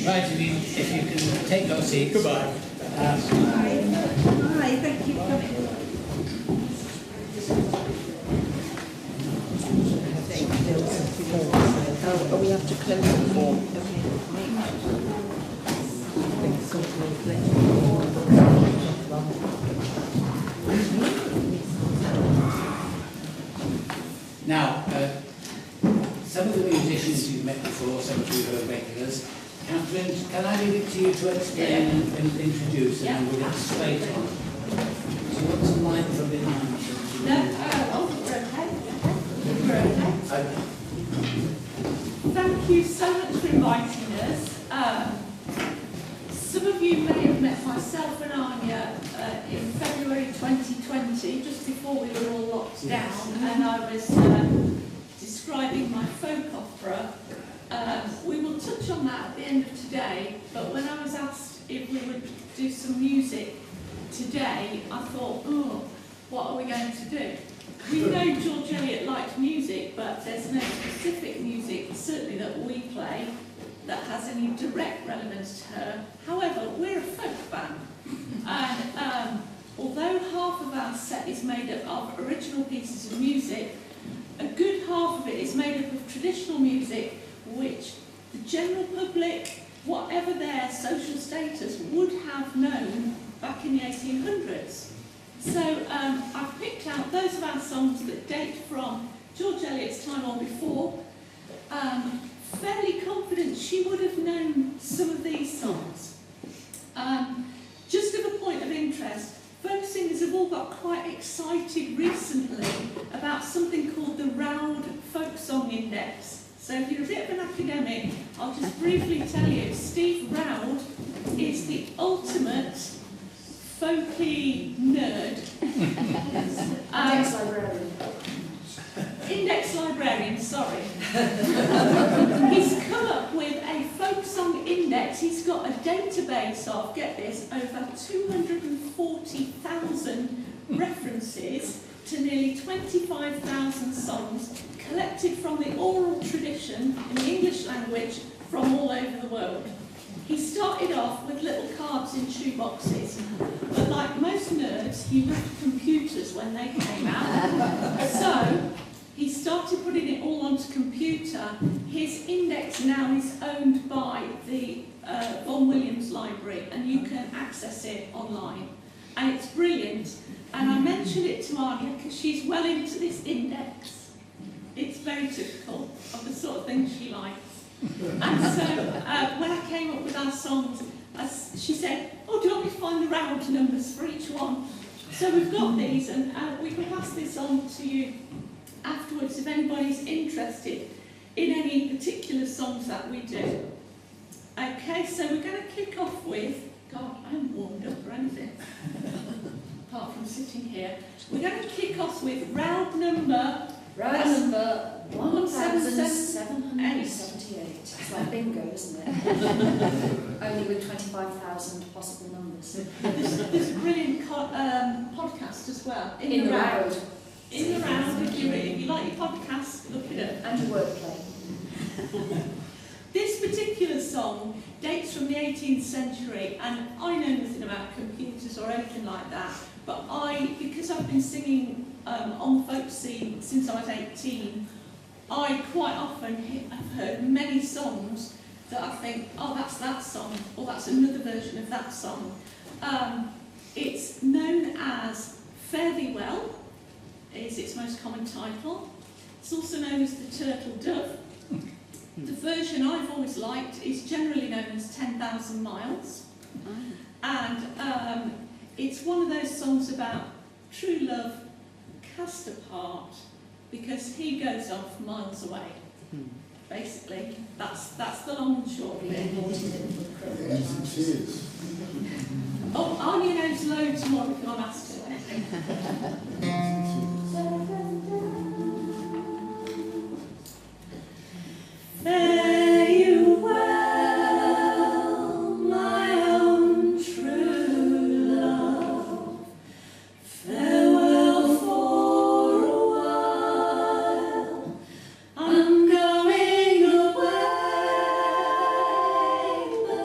Right, if you can take your seats. Goodbye. Hi, thank you for coming. Oh, we have to close the form. Now, some of the musicians you've met before, some of you who are regulars. Katherine, can I leave it to you to explain and introduce, and then we'll get straight on. Do you want some light from behind? No, we're okay. Thank you so much for inviting us. Some of you may have met myself and Anya in February 2020, just before we were all locked down, and I was describing my folk opera. We will touch on that at the end of today, but when I was asked if we would do some music today, I thought, oh, what are we going to do? We know George Eliot liked music, but there's no specific music, certainly that we play, that has any direct relevance to her. However, we're a folk band, and although half of our set is made up of original pieces of music, a good half of it is made up of traditional music, which the general public, whatever their social status, would have known back in the 1800s. So I've picked out those of our songs that date from George Eliot's time or before. Fairly confident she would have known some of these songs. Just as a point of interest, folk singers have all got quite excited recently about something called the Roud Folk Song Index. So if you're a bit of an academic, I'll just briefly tell you, Steve Roud is the ultimate folky nerd. Index librarian. Index librarian, sorry. He's come up with a folk song index. He's got a database of, get this, over 240,000 references to nearly 25,000 songs collected from the oral tradition in the English language from all over the world. He started off with little cards in shoeboxes, but like most nerds, he loved computers when they came out. So he started putting it all onto computer. His index now is owned by the Vaughan Williams Library, and you can access it online. And it's brilliant. And I mentioned it to Anya because she's well into this index. It's very typical of the sort of thing she likes. And so when I came up with our songs, she said, oh, do you want me to find the round numbers for each one? So we've got these, and we can pass this on to you afterwards if anybody's interested in any particular songs that we do. Okay, so we're going to kick off with, God, I haven't warmed up or anything, apart from sitting here. We're going to kick off with round number 1778. It's like bingo, isn't it? Only with 25,000 possible numbers. There's a brilliant podcast as well. In the round. In the round, if you like your podcast, look it up. And your wordplay. This particular song dates from the 18th century, and I know nothing about computers or anything like that, but because I've been singing on the folk scene since I was 18, I quite often have heard many songs that I think, oh, that's that song, or that's another version of that song. It's known as Fare Thee Well, is its most common title. It's also known as the Turtle Dove. The version I've always liked is generally known as 10,000 Miles. And it's one of those songs about true love cast apart because he goes off miles away. Basically, that's the long and short of it. Oh, Anya knows loads more if you want to ask her anything. Fare you well, my own true love. Farewell for a while. I'm going away, but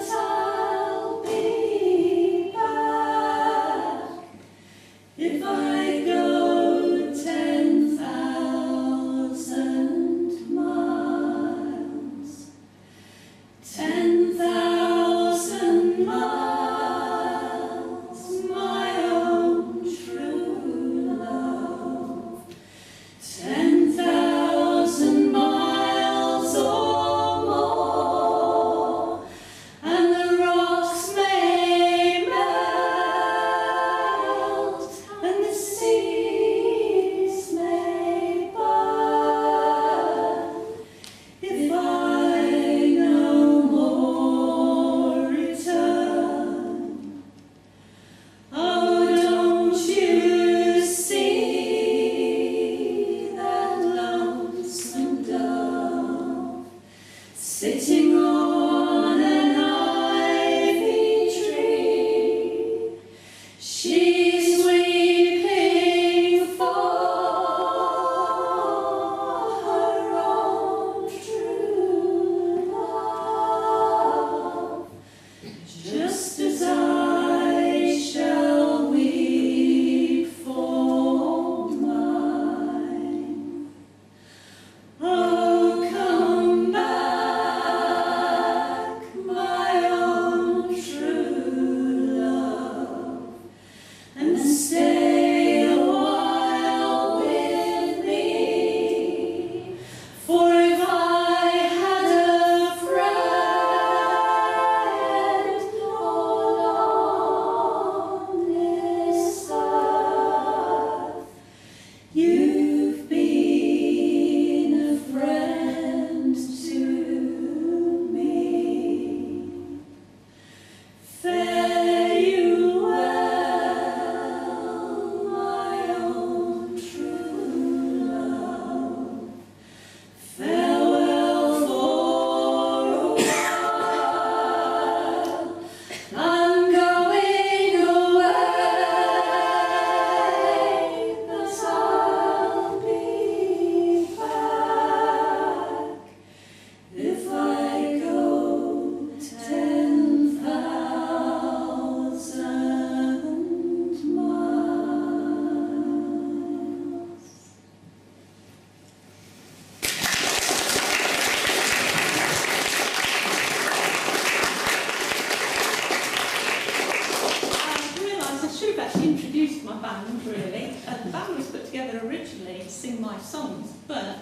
songs, but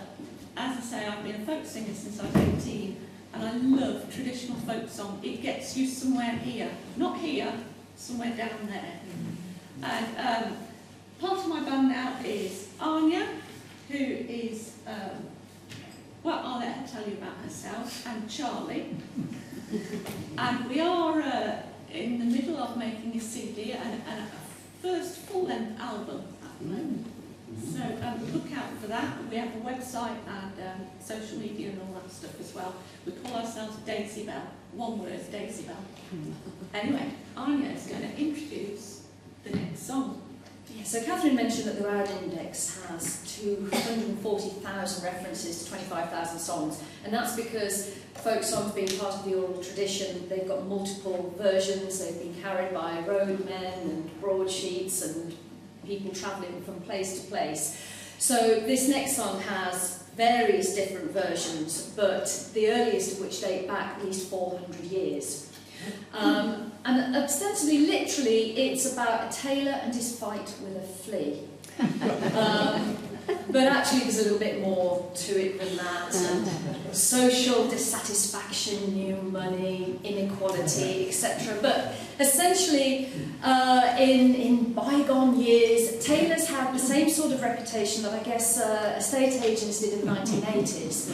as I say, I've been a folk singer since I was 18, and I love traditional folk song. It gets you somewhere here, not here, somewhere down there. And part of my band now is Anya, who is, well, I'll let her tell you about herself, and Charlie. And we are in the middle of making a CD and a first full-length album at the moment. So look out for that. We have a website and social media and all that stuff as well. We call ourselves Daisybell. One word, Daisybell. Anyway, Anya is going to introduce the next song. Yeah, so Katherine mentioned that the Word Index has 240,000 references to 25,000 songs, and that's because folk songs being part of the oral tradition, they've got multiple versions, they've been carried by roadmen and broadsheets and people travelling from place to place. So this next song has various different versions, but the earliest of which date back at least 400 years. And ostensibly, literally, it's about a tailor and his fight with a flea. But actually there's a little bit more to it than that. Social dissatisfaction, new money, inequality, etc. But essentially, in bygone years, tailors had the same sort of reputation that I guess estate agents did in the 1980s.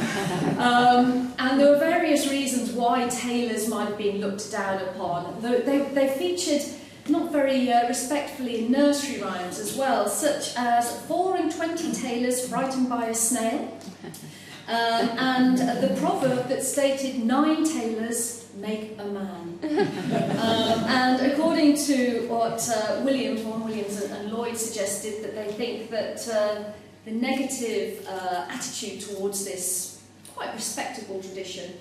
And there were various reasons why tailors might have been looked down upon. They featured not very respectfully in nursery rhymes as well, such as 4 and 20 tailors frightened by a snail, and the proverb that stated 9 tailors make a man. And according to what Vaughan Williams and Lloyd suggested, that they think that the negative attitude towards this quite respectable tradition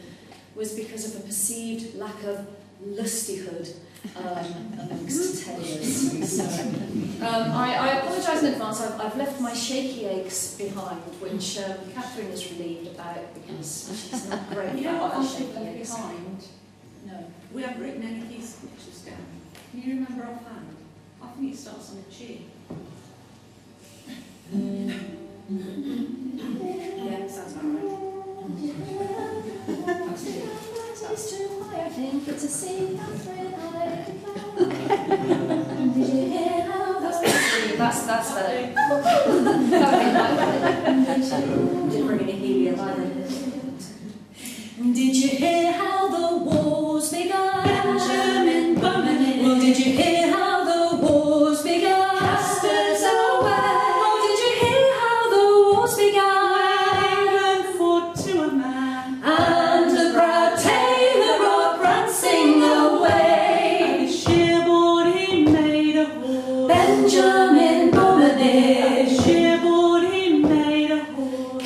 was because of a perceived lack of lustihood amongst tailors. So, I apologise in advance. I've left my shaky eggs behind, which Katherine is relieved about because she's not great You know what about else shaky we've left eggs. behind? No. We haven't written any of these pictures down. Can you remember offhand? I think it starts on a G. Yeah, sounds about right. I think it's a sea, Katherine, did you hear how that's better. Didn't bring any helium either. Did you hear how the wars began? Benjamin Bomanin. Well, did you hear how the wars began? Cast us away. Oh, did you hear how the wars began? England fought to a man, and the proud tailor brought prancing away. And the shearboard he made a horse. Benjamin Bomanin. Shearboard he made a horse.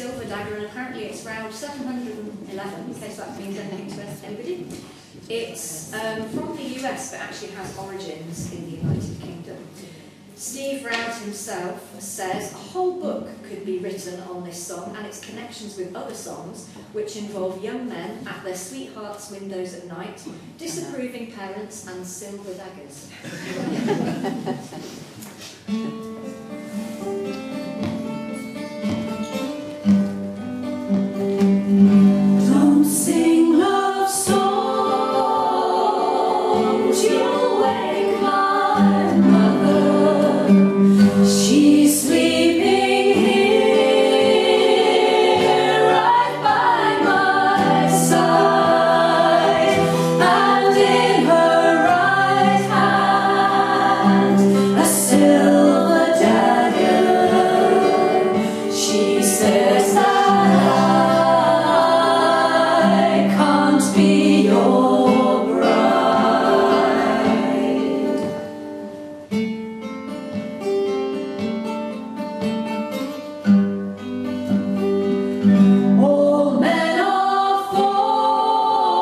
silver dagger, and apparently it's round 711, in case that means anything to anybody. It's from the US, but actually has origins in the United Kingdom. Steve Rout himself says a whole book could be written on this song and its connections with other songs, which involve young men at their sweethearts' windows at night, disapproving parents, and silver daggers. Don't sing love songs, you'll wake my mother. She's sleeping here, right by my side, and in her right hand a silver dagger. She says that I can't be your bride. All men are false,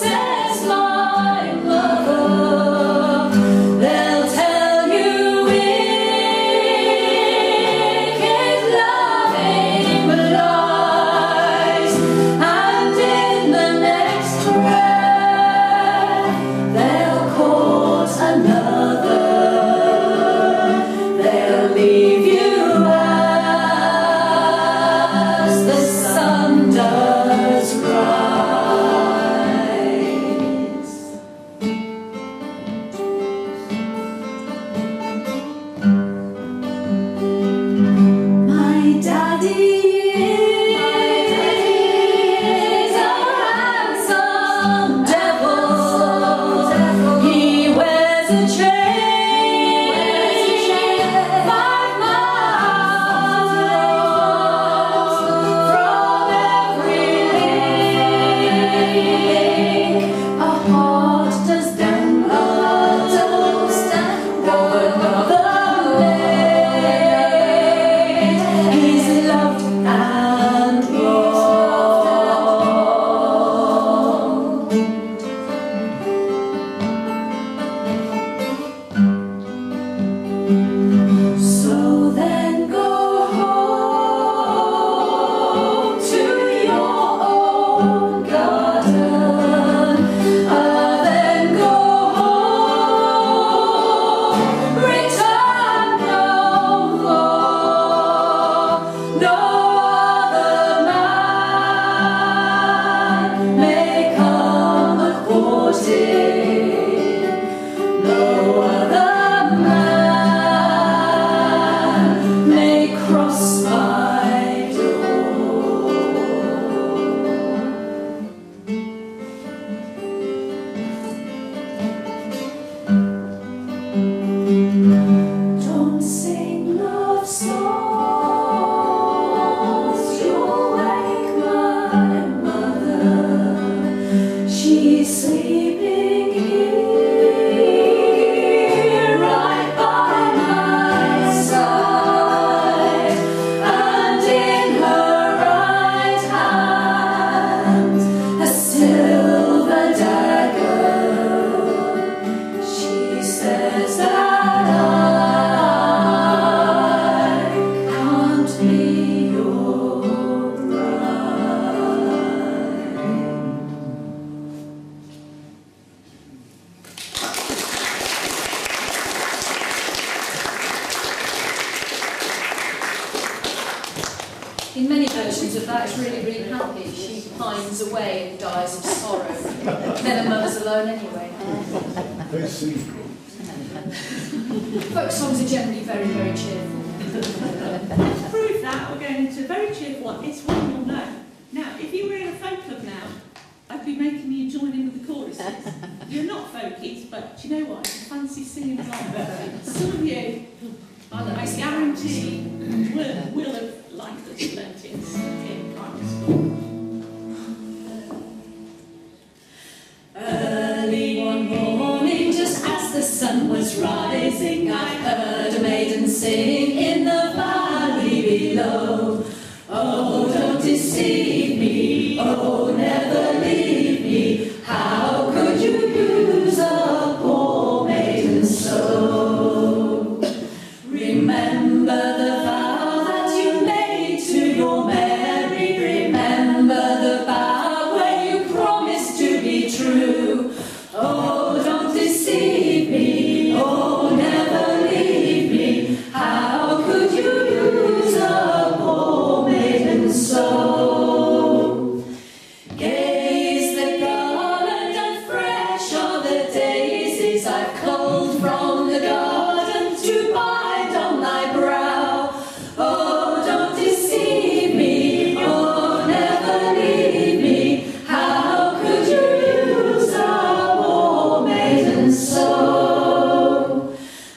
says my mother. They'll tell you wicked loving lies, and in the next breath they'll court another. They'll leave you as the sun does rise. My daddy is a handsome devil. He wears a chain 5 miles from every link. A heart does dangle for another maid. He's loved and wrong. So then go home to your own garden. Then go home, return no more. No other man may come a-courting. No other man may cross my door. Don't sing love songs, you'll wake my mother. She's sleeping here, right by my side, and in her right hand a silver dagger. She says that I can't be your bride. In many versions of that, it's really, really happy. She pines away and dies of sorrow. Then her mother's alone anyway. Very cynical. Folk songs are generally very, very cheerful. To prove that, we're going into a very cheerful one. It's one you'll know. Now, if you were in a folk club now, I'd be making you join in with the choruses. You're not folkies, but do you know what? I fancy singing along. Some of you, I guarantee, will have liked us learnt in primary school. Early one morning, just as the sun was rising, I heard a maiden sing in the valley below. Oh, don't deceive me, oh, never leave me. How could you use a poor maiden so? Remember the vow that you made to your Mary. Remember the vow where you promised to be true. Oh, don't deceive me, oh, never leave me. How could you use a poor maiden so? Gaze the garland and fresh are the daisies I've culled from the garden to bind on thy brow. Oh, don't deceive me, oh, never leave me. How could you use a poor maiden so?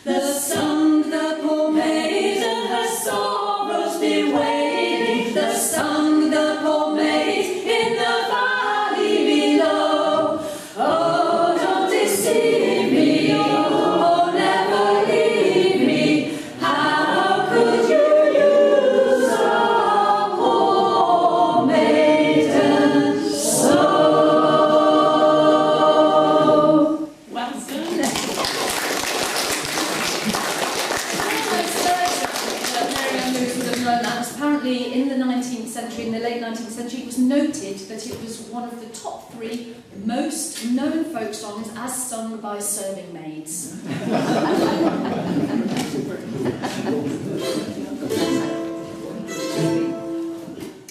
The song the poor maiden her sorrows bewailing, the song the poor maid in the valley below. Oh, don't deceive me, oh, never leave me. How could you use a poor maiden so? Well done. Mary Ann Lewis would have known that was apparently in the 19th century, in the late 19th century, it was noted that it was one of the top 3 most known folk songs as sung by serving maids.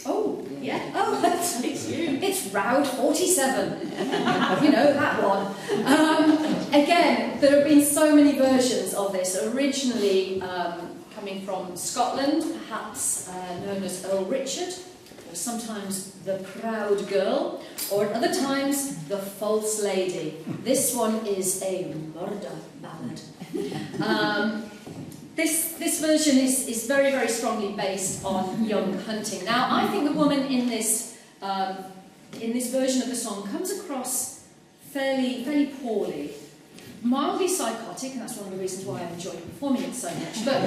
Oh, yeah. Oh, it's you. It's Round 47. You know, that one. Again, there have been so many versions of this. Originally coming from Scotland, perhaps known as Earl Richard, or sometimes the Proud Girl, or at other times the False Lady. This one is a murder ballad. This version is very, very strongly based on young hunting. Now, I think the woman in this version of the song comes across fairly poorly. Mildly psychotic, and that's one of the reasons why I enjoyed performing it so much. But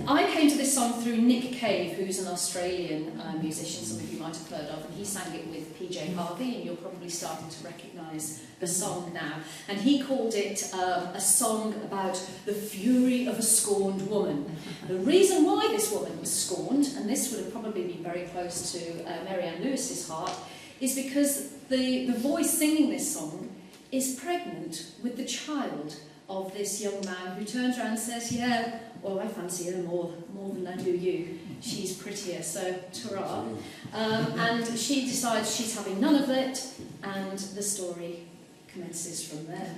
I came to this song through Nick Cave, who's an Australian musician, some of you might have heard of, and he sang it with PJ Harvey, and you're probably starting to recognise the song now. And he called it a song about the fury of a scorned woman. The reason why this woman was scorned, and this would have probably been very close to Mary Ann Lewis's heart, is because the voice singing this song is pregnant with the child of this young man who turns around and says, yeah, well, I fancy her more than I do you. She's prettier, so ta-ra. And she decides she's having none of it, and the story commences from there.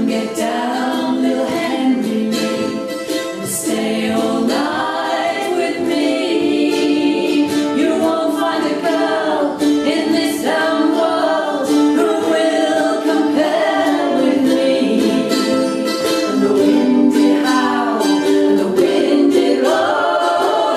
Get down, little Henry, and stay all night with me. You won't find a girl in this damn world who will compare with me. And the wind did howl, and the wind did roll,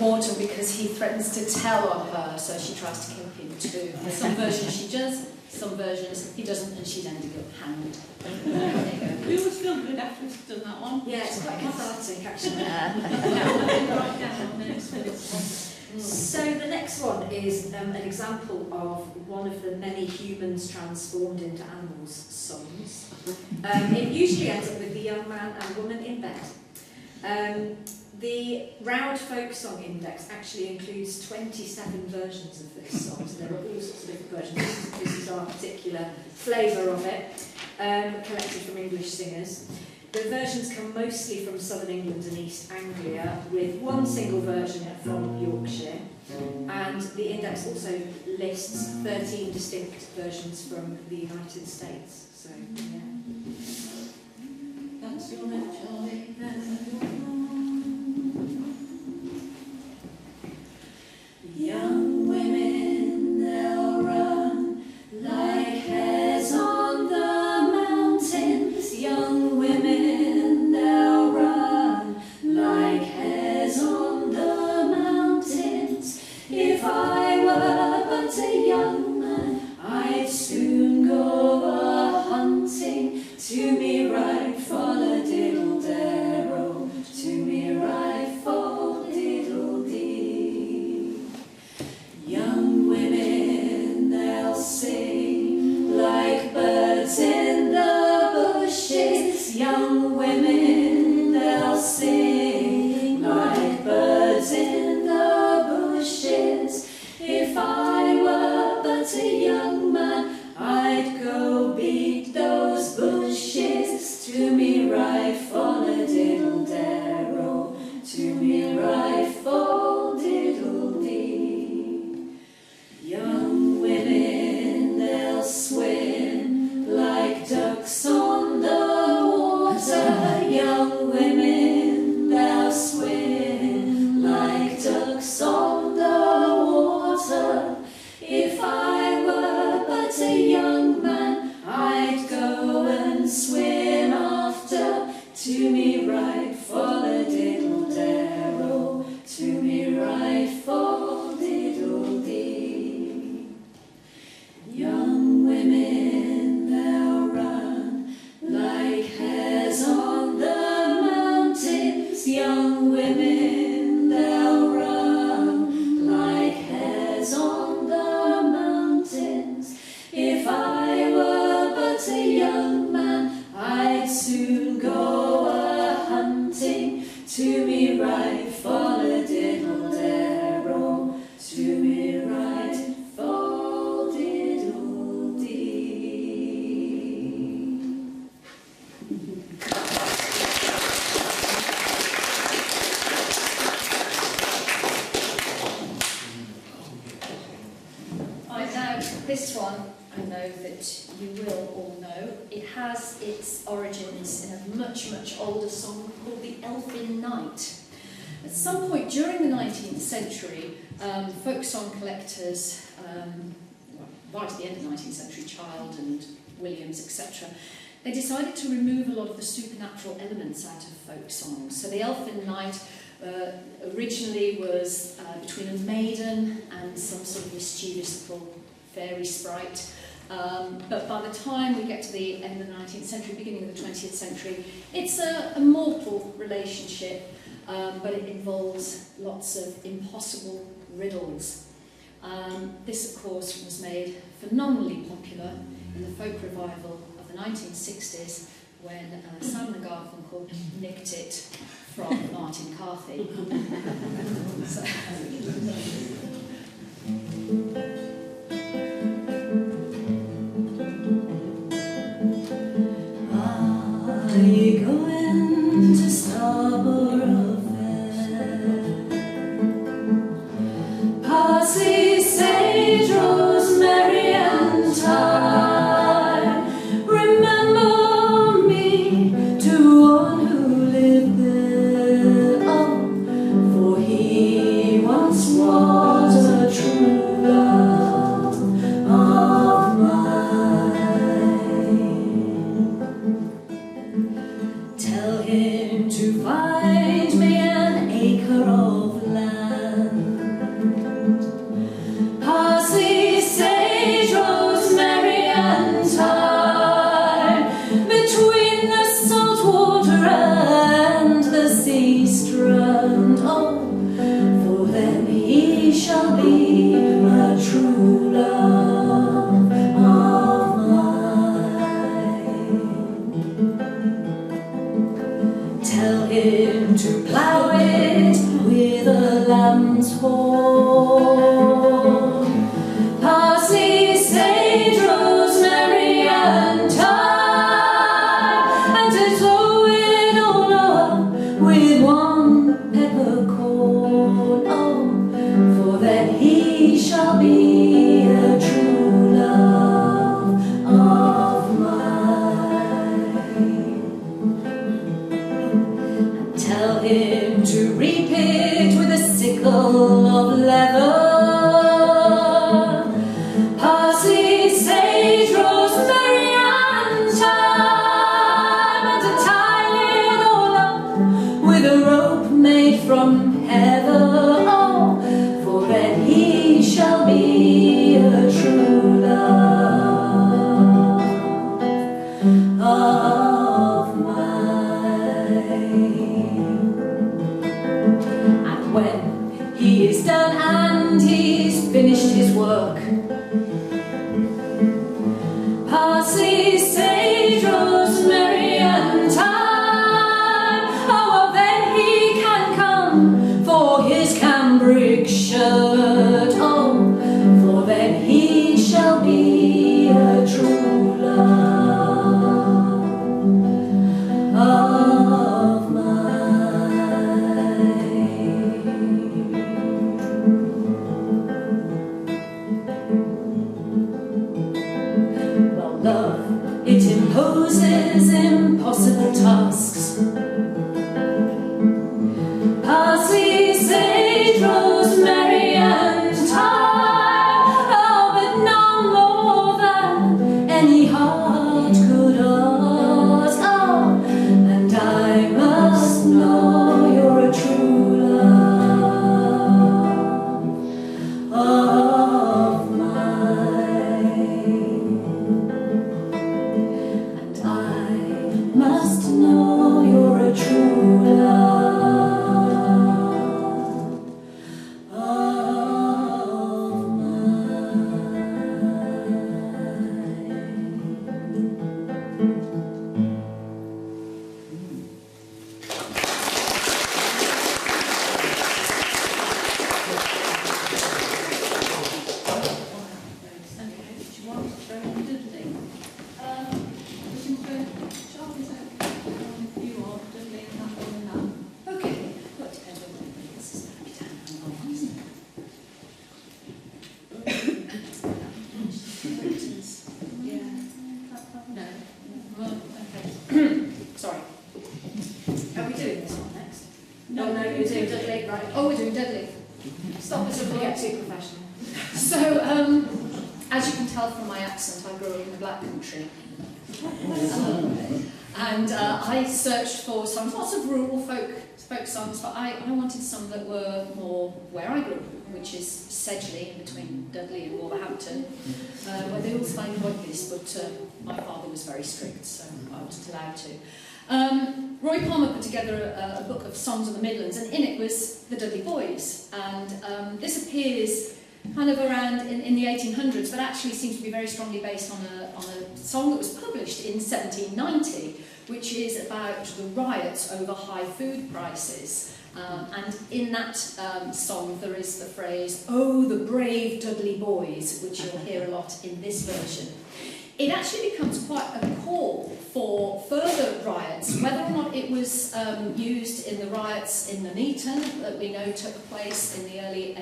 important because he threatens to tell on her, so she tries to kill him too. Some versions she does, some versions he doesn't, and she's ended up hanged. There you go. We always feel good after we've done that one. Yeah, it's quite cathartic actually. Right down on the next one. So the next one is an example of one of the many humans transformed into animals songs. It usually ends up with the young man and woman in bed. The Round Folk Song Index actually includes 27 versions of this song, so there are all sorts of different versions. This is our particular flavour of it, collected from English singers. The versions come mostly from southern England and East Anglia, with one single version from Yorkshire. And the index also lists 13 distinct versions from the United States. So, yeah. That's your note, Charlie. Young women, they'll run like hares on the mountains. Young women, they'll run like hares on the mountains. If I were but a young man, I'd soon go a-hunting. To me right fall a diddle-darrow, to me right fall diddle-dee. Young women, they'll sing like birds in the bushes. Young women, they'll sing like birds in the bushes. If I were but a young man, I'd go beat those bushes. To me right fall a diddle-darrow, to me right fall diddle-dee. Young women, they'll swim like ducks on the water. Young women, they'll swim like ducks on the water. If I were but a young man, I'd go and swim after. To me right fall a diddle-darrow, to me right fall diddle-dee. Young women, they'll run like hares on the mountains. Young women, they'll run like hares on the mountains. If I were but a young man, I'd soon go a-hunting. To me right fall a diddle-darrow, to me right fall diddle-dee. Now, this one, I know that you will all know. It has its origins in a much, much older song called The Elfin Knight. At some point during the 19th century, folk song collectors, right at the end of the 19th century, Child and Williams, etc., they decided to remove a lot of the supernatural elements out of folk songs. So The Elfin Knight originally was between a maiden and some sort of mischievous little fairy sprite. But by the time we get to the end of the 19th century, beginning of the 20th century, it's a mortal relationship, but it involves lots of impossible riddles. This, of course, was made phenomenally popular in the folk revival of the 1960s when Simon and Garfunkel nicked it from Martin Carthy. So, are you going to Scarborough Fair? Parsley, sage, rosemary and thyme. Remember me to one who lived there. Oh, for he once was a true love. poses impossible tasks. Parsley, sage, rosemary and thyme, oh, but none more than any heart could ask. Oh, and I must know you're a true love of mine. And I must know you're a true love. Sorry. Are we doing this one next? No, you're doing Dudley, right. Oh, we're doing Dudley. Stop us if we get too professional. So, as you can tell from my accent, I grew up in the Black Country. And I searched for songs, lots of rural folk songs, but I wanted some that were more where I grew up, which is Sedgley, in between Dudley and Wolverhampton, where they all sang like this, but my father was very strict, so I wasn't allowed to. Roy Palmer put together a book of songs of the Midlands, and in it was the Dudley Boys, and this appears kind of around in the 1800s, but actually seems to be very strongly based on a song that was published in 1790, which is about the riots over high food prices. And in that song there is the phrase, "Oh, the brave Dudley boys," which you'll hear a lot in this version. It actually becomes quite a call for further riots, whether or not it was used in the riots in Nuneaton that we know took place in the early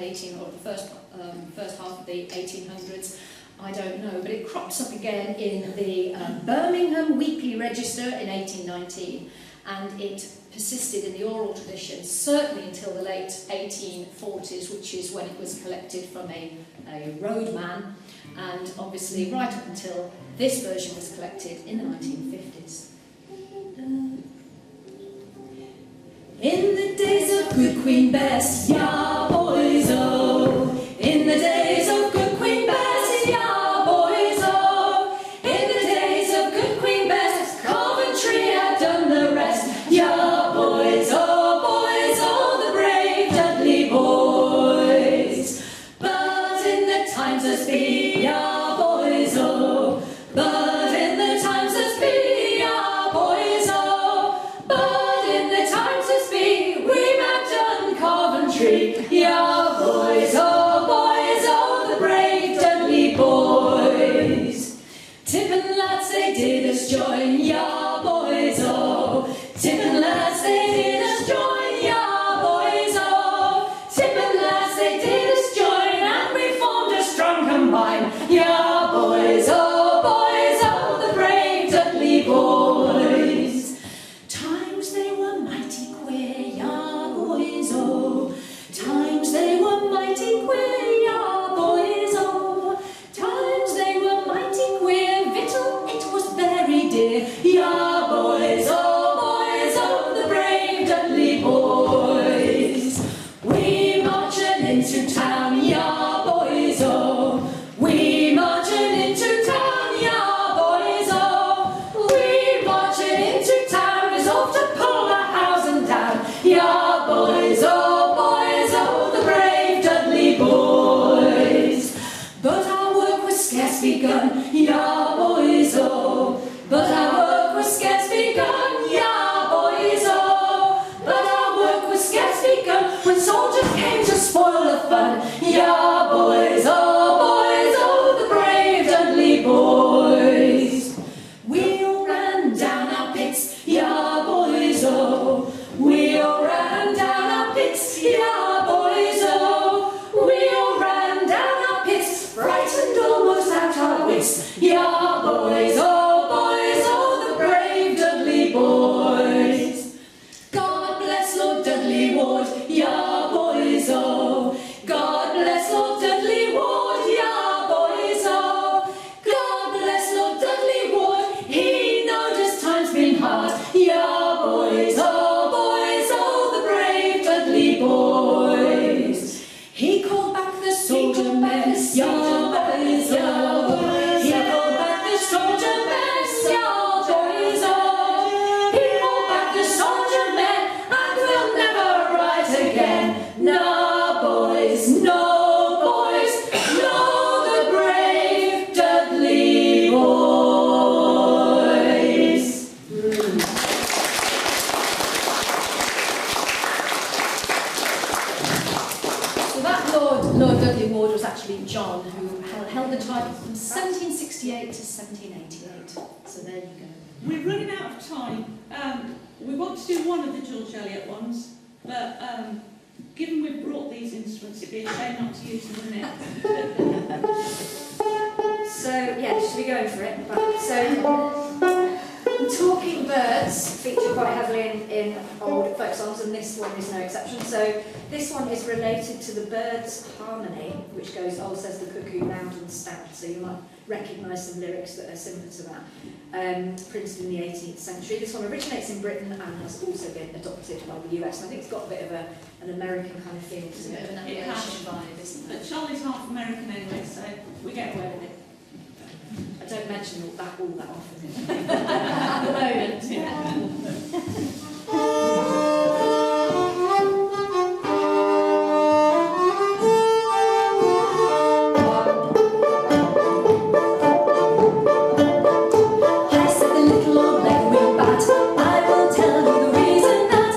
first half of the 1800s. I don't know, but it crops up again in the Birmingham Weekly Register in 1819, and it persisted in the oral tradition certainly until the late 1840s, which is when it was collected from a roadman, and obviously right up until this version was collected in the 1950s. In the days of Good Queen Bess, ya boys, oh, in the days of Good Queen Bess, ya boys, oh, in the days of Good Queen Bess, Coventry had done the rest, ya boys, oh, the brave Dudley boys. But in the times as be, ya boys, oh, but in the times as be, ya boys, oh, but in the times as be, we have done Coventry, ya boys, oh, the brave Dudley boys. Tippin' lads, they did us join, ya boys, oh, Tippin' lads, they did us join, ya boys, oh, Tippin' lads, they did us join, and we formed a strong combine, ya boys, oh, the brave Dudley boys. Times they were mighty queer, ya boys, oh, times they were mighty queer, ya boys, oh, times they were mighty queer, victual it was very dear, ya boys, oh, the brave Dudley boys. We marching into town, ya boys, oh, we marching into town, ya boys, oh, we marching into town, resolved to pull the housing down, ya boys, oh, the brave Dudley boys. But our work was scarce begun, ya boys, oh, but our work was scarce begun, ya boys, oh, but our work was scarce begun, when soldiers came to spoil the fun, ya boys, oh, the brave Dudley boys. We all ran down our pits, ya boys, oh, we all ran down our pits, ya boys, oh, we all ran down our pits, frightened almost out our wits, ya boys, oh, the 1768 to 1788. So there you go. We're running out of time. We want to do one of the George Eliot ones, but given we've brought these instruments, it'd be a shame not to use them, wouldn't it? So, yeah, should we go for it? Right. So, talking birds feature quite heavily in old folk songs, and this one is no exception. So, this one is related to the bird's harmony, which goes, "Oh, says the cuckoo, loud and stout." So you might recognise some lyrics that are similar to that. Printed in the 18th century. This one originates in Britain and has also been adopted by the US. And I think it's got a bit of an American kind of feel It's to a bit it. of an It has. animation vibe, isn't But it? Charlie's half American anyway, so we get away with it. I don't mention all that often. At the moment, yeah. I said the little old black-winged bat, I will tell you the reason that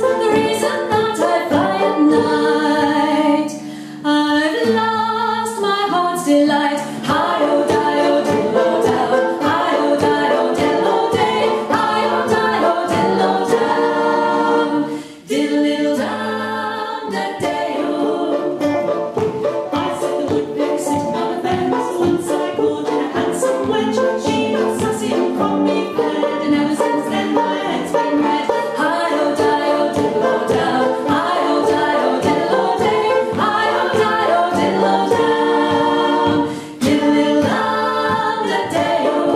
I fly at night. I've lost my heart's delight. Hi-oh-die-oh, diddle-oh-down. Hi-oh-die-oh, diddle-oh-day. Hi-oh-die-oh, diddle-oh-down. Diddle-diddle-down, da-day-oh. I said the woodpecker sitting on a fence, once I caught in a handsome wench. She got sassy and from me fled, and ever since then my head's been red. Hi-oh-die-oh, diddle-oh-down. Hi-oh-die-oh, diddle-oh-day. Hi-oh-die-oh, diddle-oh-down. Diddle-diddle-down, da-day-oh.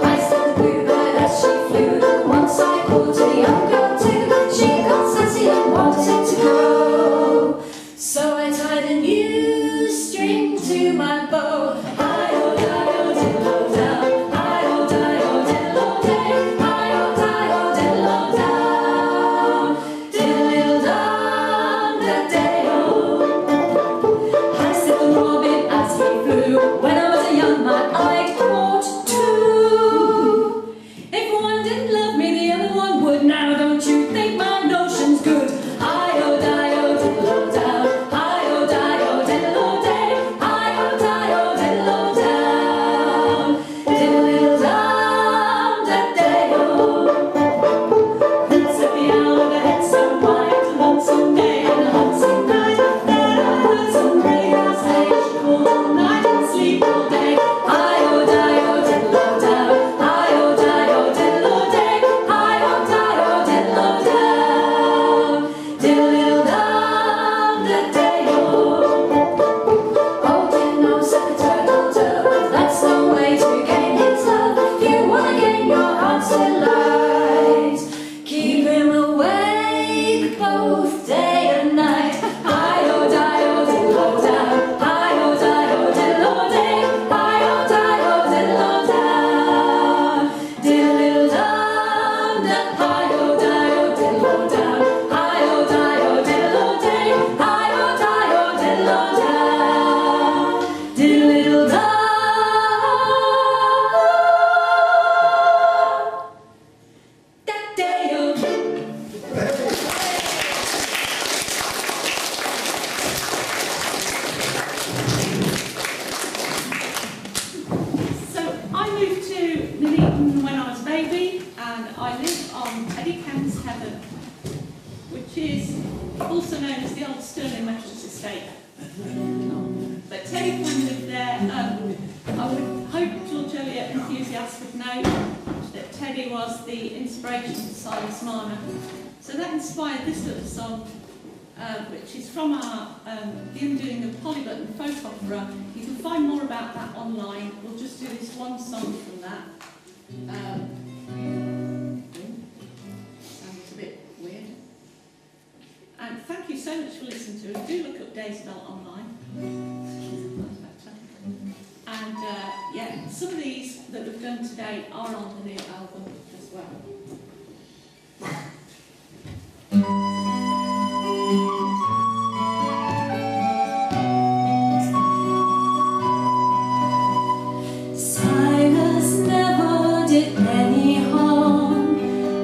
I saw the bluebird as she flew, once I called to the young girl too. She got sassy and wanted to go, so I tied a new string to my bow. Hi-oh-die-oh, diddle-oh-down. Hi-oh-die-oh, diddle-oh-day. Hi-oh-die-oh, diddle-oh-down. Diddle-diddle-down, da-day-oh. I said the robin as he flew, when I was a young man I'd caught two. If one didn't love me, the other one would. Now don't you think my notion's good? Hi-oh-die-oh, diddle-oh-down. Hi-oh-die-oh, diddle-oh-day. Hi-oh-die-oh, diddle-oh-down. Diddle-diddle-down, da-day-oh. Once at the hour, the head so white, a lonesome day and a lonesome night. Then I heard some gray house say, she called all night and sleep all day. Hi-oh-die-oh, diddle-oh-down. Hi-oh-die-oh, diddle-oh-day. Hi-oh-die-oh, diddle-oh-down. Diddle-diddle-down, da-day-oh. Oh, dear, no, said the turtle dove, that's no way to gain his love. If you wanna gain your heart's delight, keep him awake both day and night. Hi-oh-die-oh, diddle-oh-down. Hi-oh-die-oh, diddle-oh-day. Hi-oh-die-oh, diddle-oh-down. Diddle-diddle-down, hi-oh-die-oh, diddle-oh-down. Hi-oh-die-oh, diddle-oh-day. Hi-oh-die-oh, diddle-oh-down. Diddle-diddle-down. That day-oh. So I moved to Nuneaton when I was a baby, and I live on Teddy Kent's Heaven, which is also known as the old Stirling Methodist Estate. But Teddy Kent lived there. I would hope George Eliot enthusiasts would know that Teddy was the inspiration for Silas Marner. So that inspired this little song, which is from our The Undoing of Polybutton folk opera. You can find more about that online. We'll just do this one song from that. Sounds a bit weird. And thank you so much for listening to it. Do look up Daisybell online. And yeah, some of these that we've done today are on the new album as well. Silas never did any harm,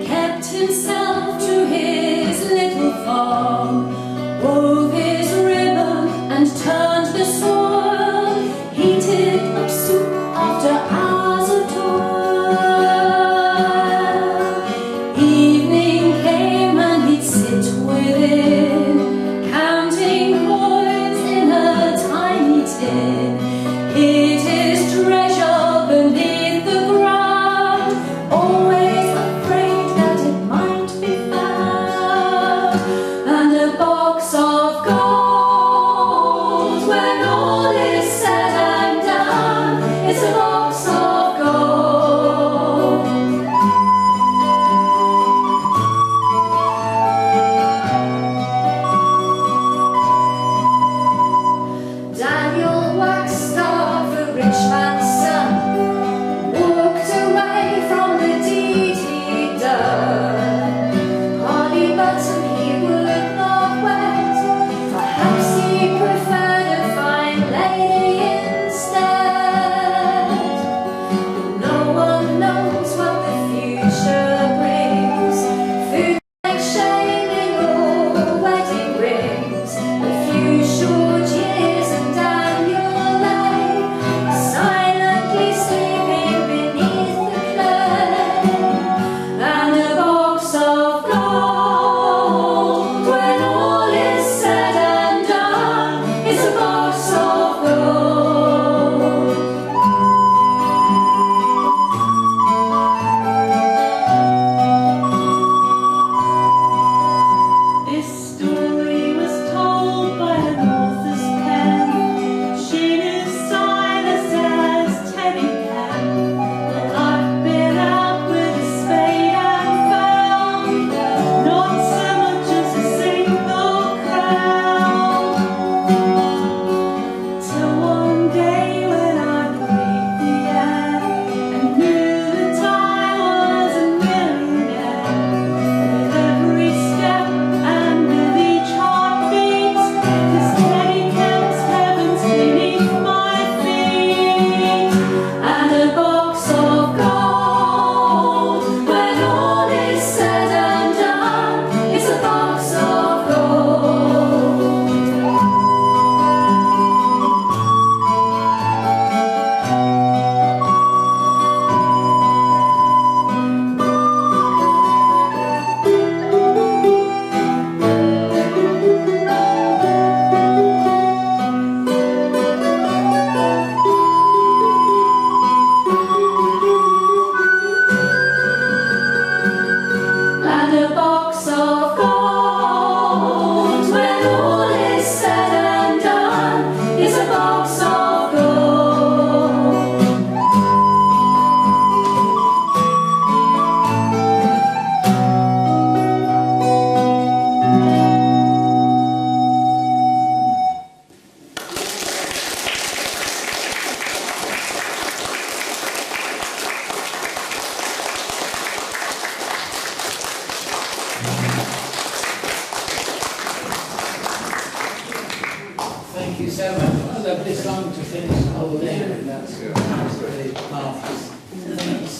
kept himself to his little farm, wove his ribbon and turned the soil, heated up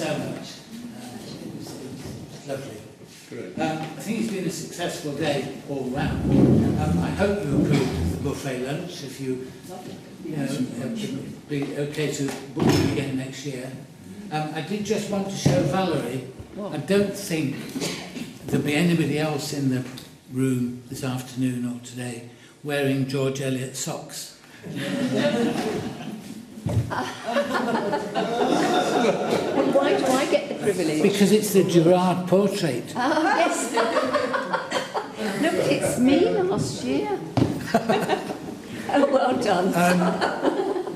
so much. It was lovely. I think it's been a successful day all round. I hope you approved of the buffet lunch. If you be okay to book it again next year. I did just want to show Valerie. I don't think there'll be anybody else in the room this afternoon or today wearing George Eliot socks. Why do I get the privilege? Because it's the Gerard portrait. Ah, yes. No, but it's me last year. Oh, well done.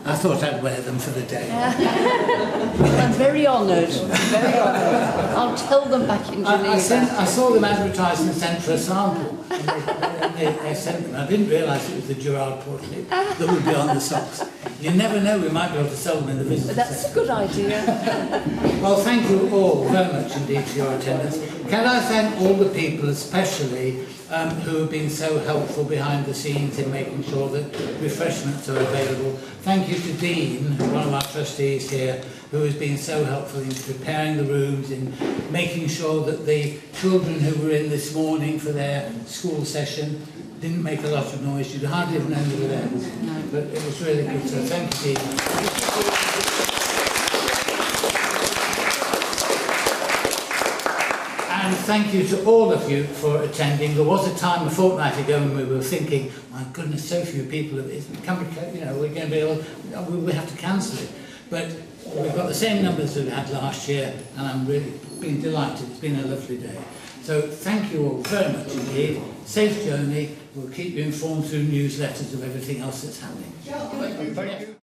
I thought I'd wear them for the day. I'm very honoured. Very honoured. I'll tell them back in Geneva. I saw them advertised and sent for a sample. And they sent them. I didn't realise it was the Gerard portrait that would be on the socks. You never know, we might be able to sell them in the visitor That's centre. a good idea. Well, thank you all very much indeed for your attendance. Can I thank all the people, especially who have been so helpful behind the scenes in making sure that refreshments are available. Thank you to Dean, one of our trustees here, who has been so helpful in preparing the rooms, in making sure that the children who were in this morning for their school session didn't make a lot of noise. You'd hardly have known they were there. But it was really good, so thank you, Dean. And thank you to all of you for attending. There was a time a fortnight ago when we were thinking, my goodness, so few people, we're going to be able, we have to cancel it. But we've got the same numbers that we had last year, and I'm really been delighted. It's been a lovely day. So thank you all very much indeed. Safe journey. We'll keep you informed through newsletters of everything else that's happening. Thank you.